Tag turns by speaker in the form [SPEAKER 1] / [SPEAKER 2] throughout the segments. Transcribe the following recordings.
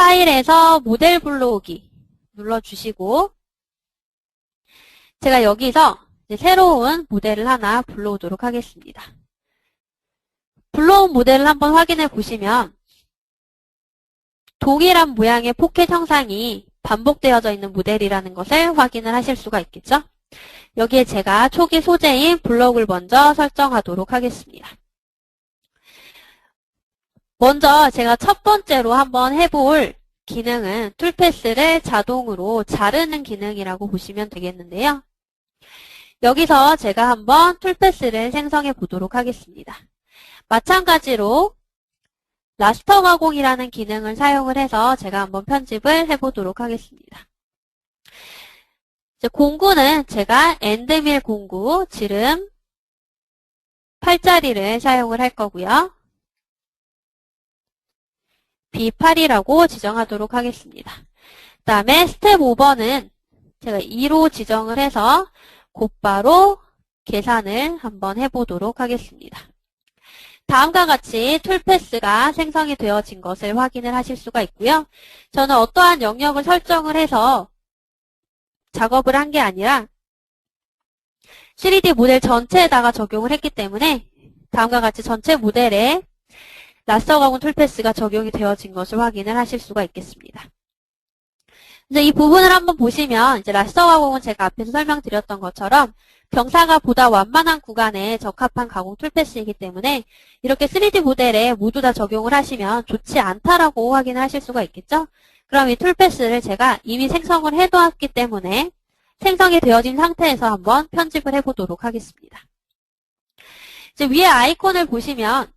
[SPEAKER 1] 파일에서 모델 불러오기 눌러주시고 제가 여기서 이제 새로운 모델을 하나 불러오도록 하겠습니다. 불러온 모델을 한번 확인해 보시면 동일한 모양의 포켓 형상이 반복되어져 있는 모델이라는 것을 확인을 하실 수가 있겠죠? 여기에 제가 초기 소재인 블록을 먼저 설정하도록 하겠습니다. 먼저 제가 첫 번째로 한번 해볼 기능은 툴패스를 자동으로 자르는 기능이라고 보시면 되겠는데요. 여기서 제가 한번 툴패스를 생성해 보도록 하겠습니다. 마찬가지로 라스터 가공이라는 기능을 사용을 해서 제가 한번 편집을 해보도록 하겠습니다. 이제 공구는 제가 엔드밀 공구 지름 8짜리를 사용을 할 거고요. B8이라고 지정하도록 하겠습니다. 그 다음에 스텝 5번은 제가 2로 지정을 해서 곧바로 계산을 한번 해보도록 하겠습니다. 다음과 같이 툴패스가 생성이 되어진 것을 확인을 하실 수가 있고요. 저는 어떠한 영역을 설정을 해서 작업을 한 게 아니라 3D 모델 전체에다가 적용을 했기 때문에 다음과 같이 전체 모델에 라스터 가공 툴패스가 적용이 되어진 것을 확인을 하실 수가 있겠습니다. 이제 이 부분을 한번 보시면 이제 라스터 가공은 제가 앞에서 설명드렸던 것처럼 경사가 보다 완만한 구간에 적합한 가공 툴패스이기 때문에 이렇게 3D 모델에 모두 다 적용을 하시면 좋지 않다라고 확인을 하실 수가 있겠죠? 그럼 이 툴패스를 제가 이미 생성을 해두었기 때문에 생성이 되어진 상태에서 한번 편집을 해보도록 하겠습니다. 이제 위에 아이콘을 보시면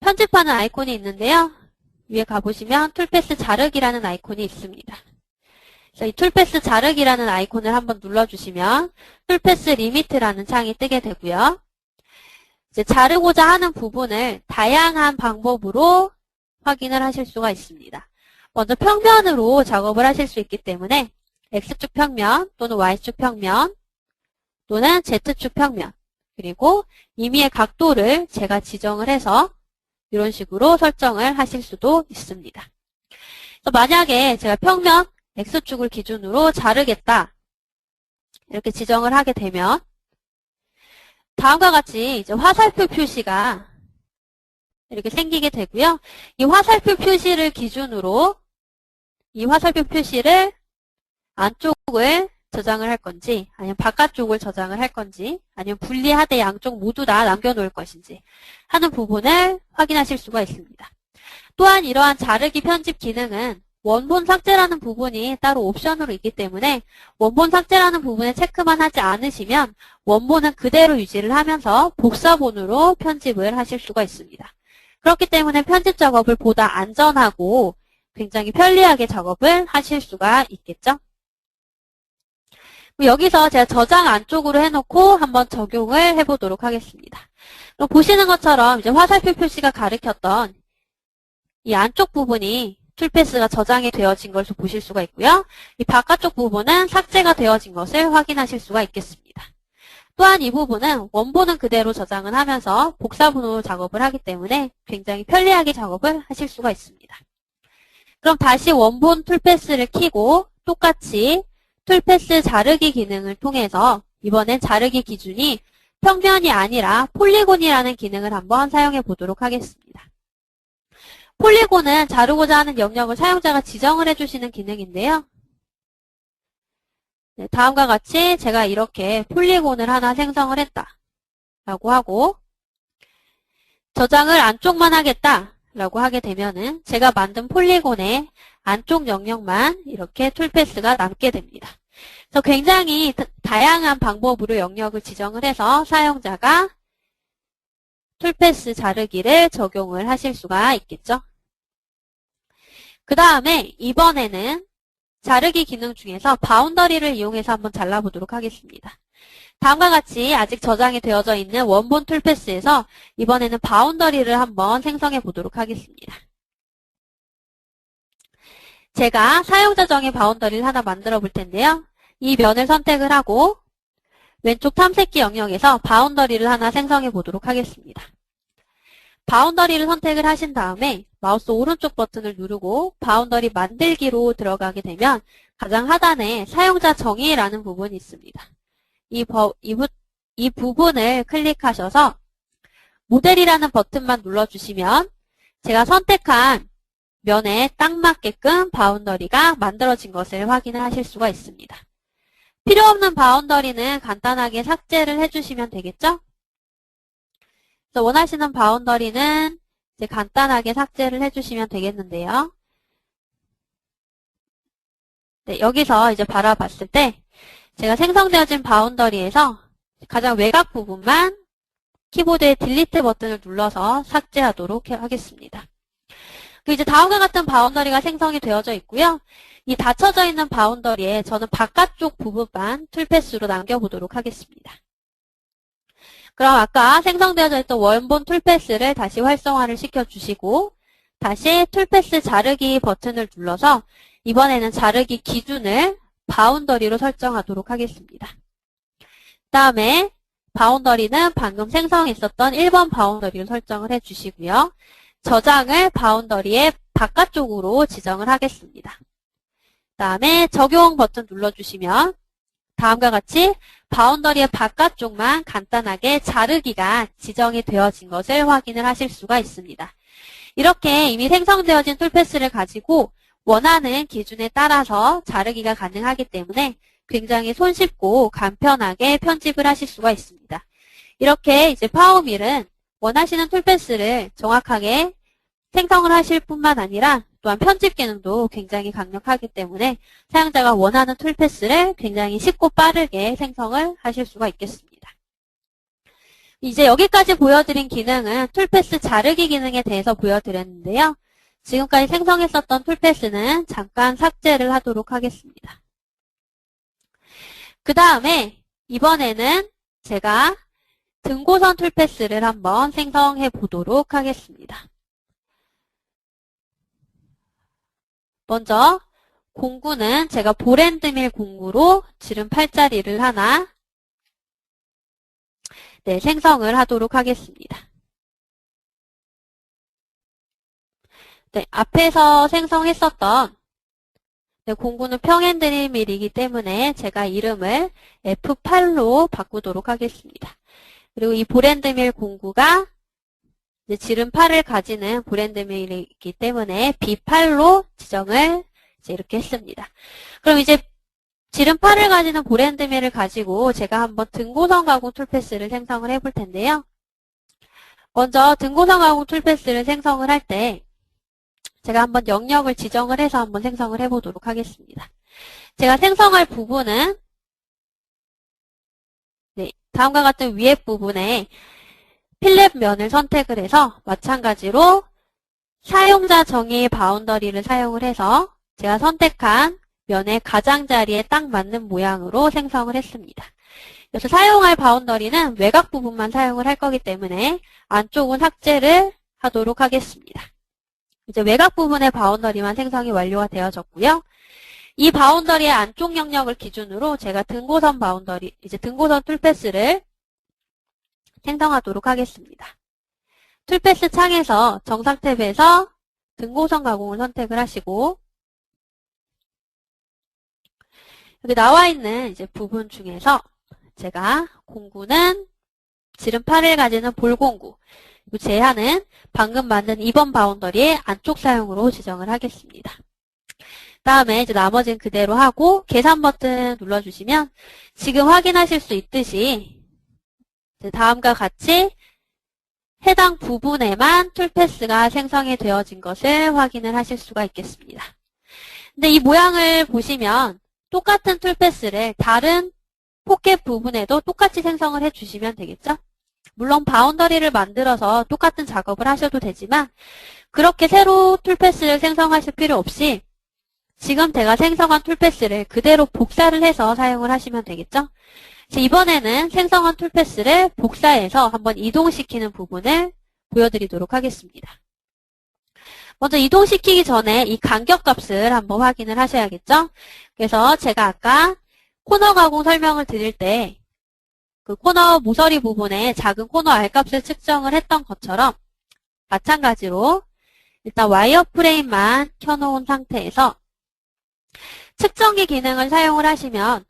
[SPEAKER 1] 편집하는 아이콘이 있는데요. 위에 가보시면 툴패스 자르기라는 아이콘이 있습니다. 그래서 이 툴패스 자르기라는 아이콘을 한번 눌러주시면 툴패스 리미트라는 창이 뜨게 되고요. 이제 자르고자 하는 부분을 다양한 방법으로 확인을 하실 수가 있습니다. 먼저 평면으로 작업을 하실 수 있기 때문에 X축 평면 또는 Y축 평면 또는 Z축 평면 그리고 임의의 각도를 제가 지정을 해서 이런 식으로 설정을 하실 수도 있습니다. 그래서 만약에 제가 평면 X축을 기준으로 자르겠다 이렇게 지정을 하게 되면 다음과 같이 이제 화살표 표시가 이렇게 생기게 되고요. 이 화살표 표시를 기준으로 이 화살표 표시를 안쪽을 저장을 할 건지 아니면 바깥쪽을 저장을 할 건지 아니면 분리하되 양쪽 모두 다 남겨놓을 것인지 하는 부분을 확인하실 수가 있습니다. 또한 이러한 자르기 편집 기능은 원본 삭제라는 부분이 따로 옵션으로 있기 때문에 원본 삭제라는 부분에 체크만 하지 않으시면 원본은 그대로 유지를 하면서 복사본으로 편집을 하실 수가 있습니다. 그렇기 때문에 편집 작업을 보다 안전하고 굉장히 편리하게 작업을 하실 수가 있겠죠. 여기서 제가 저장 안쪽으로 해놓고 한번 적용을 해보도록 하겠습니다. 그럼 보시는 것처럼 이제 화살표 표시가 가리켰던 이 안쪽 부분이 툴패스가 저장이 되어진 것을 보실 수가 있고요. 이 바깥쪽 부분은 삭제가 되어진 것을 확인하실 수가 있겠습니다. 또한 이 부분은 원본은 그대로 저장을 하면서 복사본으로 작업을 하기 때문에 굉장히 편리하게 작업을 하실 수가 있습니다. 그럼 다시 원본 툴패스를 켜고 똑같이 툴패스 자르기 기능을 통해서 이번엔 자르기 기준이 평면이 아니라 폴리곤이라는 기능을 한번 사용해 보도록 하겠습니다. 폴리곤은 자르고자 하는 영역을 사용자가 지정을 해주시는 기능인데요. 네, 다음과 같이 제가 이렇게 폴리곤을 하나 생성을 했다라고 하고 저장을 안쪽만 하겠다라고 하게 되면은 제가 만든 폴리곤의 안쪽 영역만 이렇게 툴패스가 남게 됩니다. 그래서 굉장히 다양한 방법으로 영역을 지정을 해서 사용자가 툴패스 자르기를 적용을 하실 수가 있겠죠. 그 다음에 이번에는 자르기 기능 중에서 바운더리를 이용해서 한번 잘라보도록 하겠습니다. 다음과 같이 아직 저장이 되어져 있는 원본 툴패스에서 이번에는 바운더리를 한번 생성해 보도록 하겠습니다. 제가 사용자 정의 바운더리를 하나 만들어 볼 텐데요. 이 면을 선택을 하고 왼쪽 탐색기 영역에서 바운더리를 하나 생성해 보도록 하겠습니다. 바운더리를 선택을 하신 다음에 마우스 오른쪽 버튼을 누르고 바운더리 만들기로 들어가게 되면 가장 하단에 사용자 정의라는 부분이 있습니다. 이 부분을 클릭하셔서 모델이라는 버튼만 눌러주시면 제가 선택한 면에 딱 맞게끔 바운더리가 만들어진 것을 확인을 하실 수가 있습니다. 필요 없는 바운더리는 간단하게 삭제를 해주시면 되겠죠? 그래서 원하시는 바운더리는 이제 간단하게 삭제를 해주시면 되겠는데요. 네, 여기서 이제 바라봤을 때 제가 생성되어진 바운더리에서 가장 외곽 부분만 키보드의 딜리트 버튼을 눌러서 삭제하도록 하겠습니다. 그리고 이제 다음과 같은 바운더리가 생성이 되어져 있고요. 이 닫혀져 있는 바운더리에 저는 바깥쪽 부분만 툴패스로 남겨보도록 하겠습니다. 그럼 아까 생성되어져 있던 원본 툴패스를 다시 활성화를 시켜주시고 다시 툴패스 자르기 버튼을 눌러서 이번에는 자르기 기준을 바운더리로 설정하도록 하겠습니다. 그 다음에 바운더리는 방금 생성했었던 1번 바운더리로 설정을 해주시고요. 저장을 바운더리의 바깥쪽으로 지정을 하겠습니다. 그 다음에 적용 버튼 눌러주시면 다음과 같이 바운더리의 바깥쪽만 간단하게 자르기가 지정이 되어진 것을 확인을 하실 수가 있습니다. 이렇게 이미 생성되어진 툴패스를 가지고 원하는 기준에 따라서 자르기가 가능하기 때문에 굉장히 손쉽고 간편하게 편집을 하실 수가 있습니다. 이렇게 이제 파워밀은 원하시는 툴패스를 정확하게 생성을 하실 뿐만 아니라 또한 편집 기능도 굉장히 강력하기 때문에 사용자가 원하는 툴패스를 굉장히 쉽고 빠르게 생성을 하실 수가 있겠습니다. 이제 여기까지 보여드린 기능은 툴패스 자르기 기능에 대해서 보여드렸는데요. 지금까지 생성했었던 툴패스는 잠깐 삭제를 하도록 하겠습니다. 그 다음에 이번에는 제가 등고선 툴패스를 한번 생성해 보도록 하겠습니다. 먼저 공구는 제가 볼앤드밀 공구로 지름 8자리를 하나 생성을 하도록 하겠습니다. 앞에서 생성했었던 공구는 평앤드밀이기 때문에 제가 이름을 F8로 바꾸도록 하겠습니다. 그리고 이 볼앤드밀 공구가 지름 8을 가지는 볼앤드밀이기 때문에 B8로 지정을 이렇게 했습니다. 그럼 이제 지름 8을 가지는 볼앤드밀을 가지고 제가 한번 등고선 가공 툴패스를 생성을 해볼 텐데요. 먼저 등고선 가공 툴패스를 생성을 할 때 제가 한번 영역을 지정을 해서 한번 생성을 해보도록 하겠습니다. 제가 생성할 부분은 다음과 같은 위에 부분에 필렛 면을 선택을 해서 마찬가지로 사용자 정의 바운더리를 사용을 해서 제가 선택한 면의 가장자리에 딱 맞는 모양으로 생성을 했습니다. 그래서 사용할 바운더리는 외곽 부분만 사용을 할 거기 때문에 안쪽은 삭제를 하도록 하겠습니다. 이제 외곽 부분의 바운더리만 생성이 완료가 되어졌고요. 이 바운더리의 안쪽 영역을 기준으로 제가 등고선 바운더리, 이제 등고선 툴패스를 생성하도록 하겠습니다. 툴패스 창에서 정상 탭에서 등고선 가공을 선택을 하시고 여기 나와 있는 이제 부분 중에서 제가 공구는 지름 8을 가지는 볼공구, 그리고 제한은 방금 만든 2번 바운더리의 안쪽 사용으로 지정을 하겠습니다. 다음에 이제 나머지는 그대로 하고 계산 버튼 눌러주시면 지금 확인하실 수 있듯이 다음과 같이 해당 부분에만 툴패스가 생성이 되어진 것을 확인을 하실 수가 있겠습니다. 근데 이 모양을 보시면 똑같은 툴패스를 다른 포켓 부분에도 똑같이 생성을 해주시면 되겠죠? 물론 바운더리를 만들어서 똑같은 작업을 하셔도 되지만 그렇게 새로 툴패스를 생성하실 필요 없이 지금 제가 생성한 툴패스를 그대로 복사를 해서 사용을 하시면 되겠죠? 이번에는 생성한 툴패스를 복사해서 한번 이동시키는 부분을 보여드리도록 하겠습니다. 먼저 이동시키기 전에 이 간격값을 한번 확인을 하셔야겠죠? 그래서 제가 아까 코너 가공 설명을 드릴 때 그 코너 모서리 부분에 작은 코너 R값을 측정을 했던 것처럼 마찬가지로 일단 와이어프레임만 켜놓은 상태에서 측정기 기능을 사용을 하시면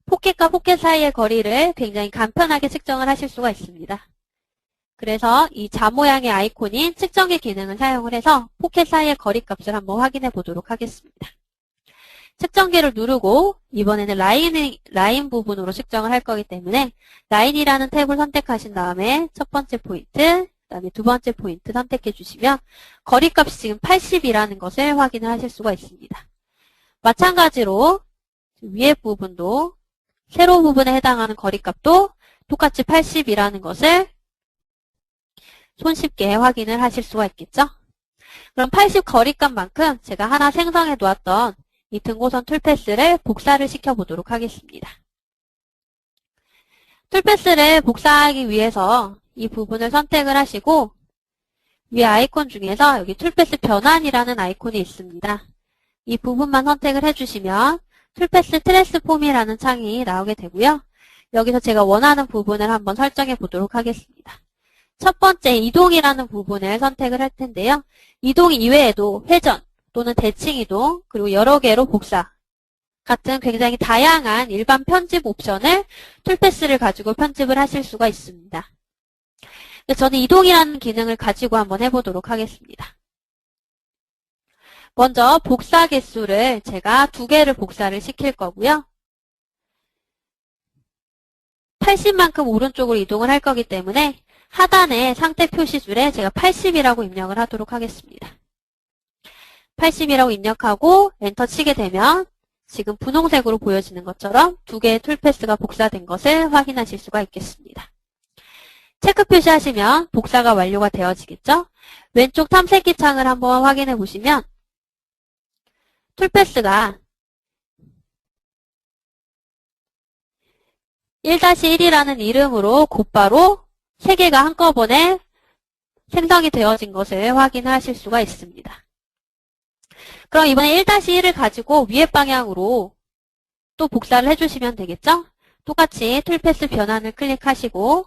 [SPEAKER 1] 포켓과 포켓 사이의 거리를 굉장히 간편하게 측정을 하실 수가 있습니다. 그래서 이 자 모양의 아이콘인 측정기 기능을 사용을 해서 포켓 사이의 거리값을 한번 확인해 보도록 하겠습니다. 측정기를 누르고 이번에는 라인 부분으로 측정을 할 거기 때문에 라인이라는 탭을 선택하신 다음에 첫 번째 포인트, 그 다음에 두 번째 포인트 선택해 주시면 거리값이 지금 80이라는 것을 확인을 하실 수가 있습니다. 마찬가지로 위에 부분도 세로 부분에 해당하는 거리값도 똑같이 80이라는 것을 손쉽게 확인을 하실 수가 있겠죠? 그럼 80 거리값만큼 제가 하나 생성해 놓았던 이 등고선 툴패스를 복사를 시켜보도록 하겠습니다. 툴패스를 복사하기 위해서 이 부분을 선택을 하시고 위에 아이콘 중에서 여기 툴패스 변환이라는 아이콘이 있습니다. 이 부분만 선택을 해주시면 툴패스 트랜스폼이라는 창이 나오게 되고요. 여기서 제가 원하는 부분을 한번 설정해 보도록 하겠습니다. 첫 번째 이동이라는 부분을 선택을 할 텐데요. 이동 이외에도 회전 또는 대칭 이동 그리고 여러 개로 복사 같은 굉장히 다양한 일반 편집 옵션을 툴패스를 가지고 편집을 하실 수가 있습니다. 저는 이동이라는 기능을 가지고 한번 해보도록 하겠습니다. 먼저 복사 개수를 제가 2개를 복사를 시킬 거고요. 80만큼 오른쪽으로 이동을 할 거기 때문에 하단의 상태 표시줄에 제가 80이라고 입력을 하도록 하겠습니다. 80이라고 입력하고 엔터 치게 되면 지금 분홍색으로 보여지는 것처럼 2개의 툴패스가 복사된 것을 확인하실 수가 있겠습니다. 체크 표시하시면 복사가 완료가 되어지겠죠? 왼쪽 탐색기 창을 한번 확인해 보시면 툴패스가 1-1이라는 이름으로 곧바로 3개가 한꺼번에 생성이 되어진 것을 확인하실 수가 있습니다. 그럼 이번에 1-1을 가지고 위에 방향으로 또 복사를 해주시면 되겠죠? 똑같이 툴패스 변환을 클릭하시고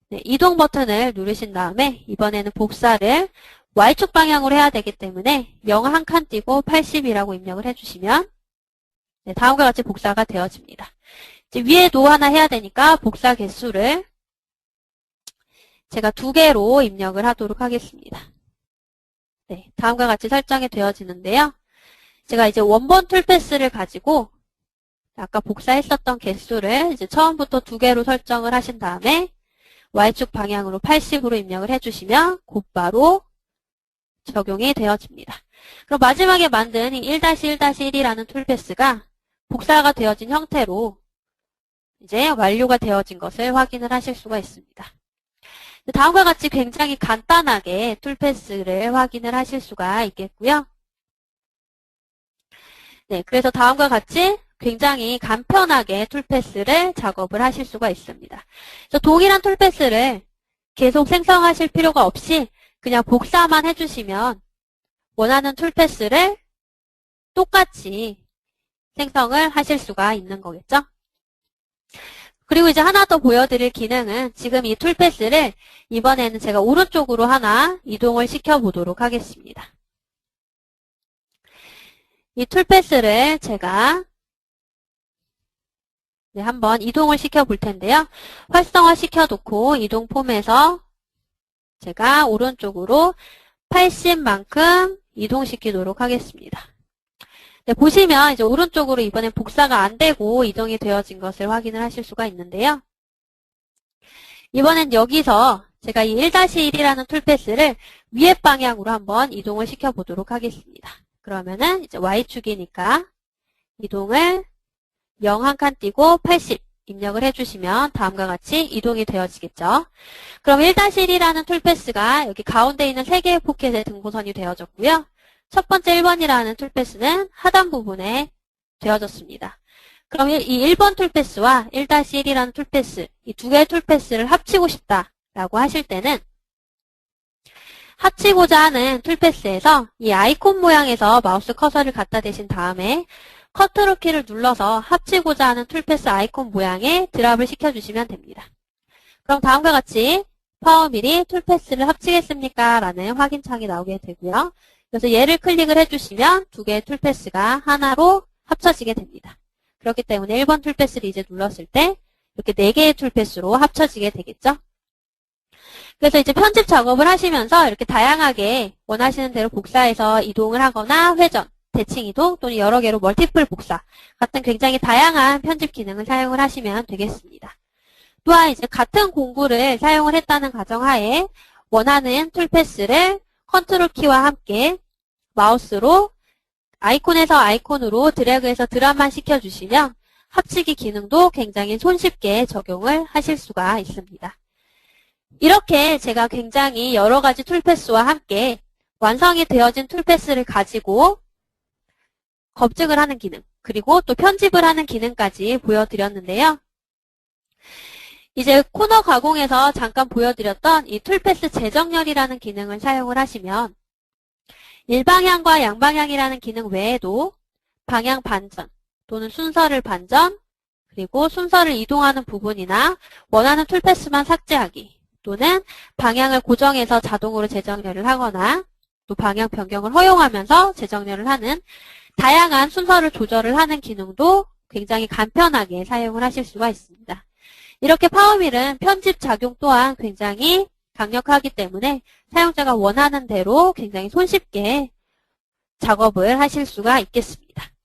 [SPEAKER 1] 네, 이동 버튼을 누르신 다음에 이번에는 복사를 Y축 방향으로 해야 되기 때문에 0 한 칸 띄고 80이라고 입력을 해주시면 네, 다음과 같이 복사가 되어집니다. 이제 위에도 하나 해야 되니까 복사 개수를 제가 2개로 입력을 하도록 하겠습니다. 네, 다음과 같이 설정이 되어지는데요. 제가 이제 원본 툴패스를 가지고 아까 복사했었던 개수를 이제 처음부터 2개로 설정을 하신 다음에 Y축 방향으로 80으로 입력을 해주시면 곧바로 적용이 되어집니다. 그럼 마지막에 만든 이 1-1-1이라는 툴패스가 복사가 되어진 형태로 이제 완료가 되어진 것을 확인을 하실 수가 있습니다. 다음과 같이 굉장히 간단하게 툴패스를 확인을 하실 수가 있겠고요. 네, 그래서 다음과 같이 굉장히 간편하게 툴패스를 작업을 하실 수가 있습니다. 그래서 동일한 툴패스를 계속 생성하실 필요가 없이 그냥 복사만 해주시면 원하는 툴패스를 똑같이 생성을 하실 수가 있는 거겠죠. 그리고 이제 하나 더 보여드릴 기능은 지금 이 툴패스를 이번에는 제가 오른쪽으로 하나 이동을 시켜보도록 하겠습니다. 이 툴패스를 제가 네, 한번 이동을 시켜볼 텐데요. 활성화 시켜놓고 이동 폼에서 제가 오른쪽으로 80만큼 이동시키도록 하겠습니다. 네, 보시면 이제 오른쪽으로 이번엔 복사가 안 되고 이동이 되어진 것을 확인을 하실 수가 있는데요. 이번엔 여기서 제가 이 1-1이라는 툴패스를 위에 방향으로 한번 이동을 시켜보도록 하겠습니다. 그러면은 이제 Y축이니까 이동을 0 한 칸 띄고 80 입력을 해주시면 다음과 같이 이동이 되어지겠죠. 그럼 1-1이라는 툴패스가 여기 가운데 있는 3개의 포켓에 등고선이 되어졌고요. 첫 번째 1번이라는 툴패스는 하단 부분에 되어졌습니다. 그럼 이 1번 툴패스와 1-1이라는 툴패스, 이 2개의 툴패스를 합치고 싶다라고 하실 때는 합치고자 하는 툴패스에서 이 아이콘 모양에서 마우스 커서를 갖다 대신 다음에 컨트롤 키를 눌러서 합치고자 하는 툴패스 아이콘 모양에 드랍을 시켜주시면 됩니다. 그럼 다음과 같이 파워밀이 툴패스를 합치겠습니까? 라는 확인창이 나오게 되고요. 그래서 얘를 클릭을 해주시면 두 개의 툴패스가 하나로 합쳐지게 됩니다. 그렇기 때문에 1번 툴패스를 이제 눌렀을 때 이렇게 4개의 툴패스로 합쳐지게 되겠죠. 그래서 이제 편집 작업을 하시면서 이렇게 다양하게 원하시는 대로 복사해서 이동을 하거나 회전, 대칭 이동 또는 여러 개로 멀티플 복사 같은 굉장히 다양한 편집 기능을 사용을 하시면 되겠습니다. 또한 이제 같은 공구를 사용을 했다는 가정하에 원하는 툴패스를 컨트롤 키와 함께 마우스로 아이콘에서 아이콘으로 드래그해서 드랍만 시켜주시면 합치기 기능도 굉장히 손쉽게 적용을 하실 수가 있습니다. 이렇게 제가 굉장히 여러 가지 툴패스와 함께 완성이 되어진 툴패스를 가지고 검증을 하는 기능, 그리고 또 편집을 하는 기능까지 보여드렸는데요. 이제 코너 가공에서 잠깐 보여드렸던 이 툴패스 재정렬이라는 기능을 사용을 하시면 일방향과 양방향이라는 기능 외에도 방향 반전 또는 순서를 반전, 그리고 순서를 이동하는 부분이나 원하는 툴패스만 삭제하기, 또는 방향을 고정해서 자동으로 재정렬을 하거나 또 방향 변경을 허용하면서 재정렬을 하는 다양한 순서를 조절을 하는 기능도 굉장히 간편하게 사용을 하실 수가 있습니다. 이렇게 파워밀은 편집 작용 또한 굉장히 강력하기 때문에 사용자가 원하는 대로 굉장히 손쉽게 작업을 하실 수가 있겠습니다.